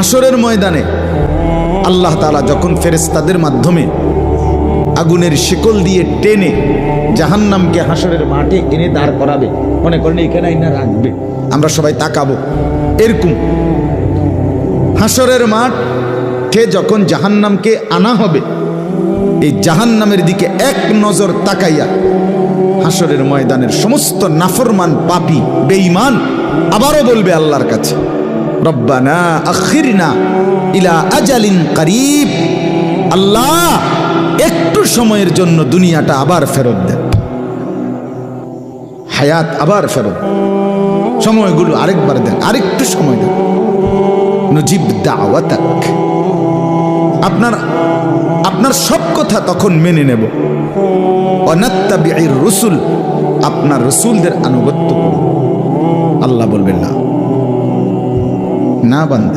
হাসরের ময়দানে আল্লাহ তাআলা যখন ফেরেশতাদের মাধ্যমে আগুনের শিকল দিয়ে টেনে জাহান্নামকে হাসরের মাঠে এনে দাঁড় করাবে, মনে করেন এখানে আইনা রাখবে, আমরা সবাই তাকাবো, এরকম হাসরের মাঠে যখন জাহান্নামকে আনা হবে, এই জাহান্নামের দিকে এক নজর তাকাইয়া হাসরের ময়দানের সমস্ত নাফরমান পাপী বেঈমান আবারও বলবে আল্লাহর কাছে, রব্বানা আখিরনা ইলা আজালিন করিব, আল্লাহ একটু সময়ের জন্য দুনিয়াটা আবার ফেরত দেন, হায়াত আবার ফেরত, সময়গুলো আরেকবার দেন, আরেকটু সময় দেন, নজিব দাওয়াতাক, আপনার সব কথা তখন মেনে নেব, অনাত্তাবিউর রসুল, আপনার রসুলদের আনুগত্য করব। আল্লাহ বলবেন না, না বান্দা,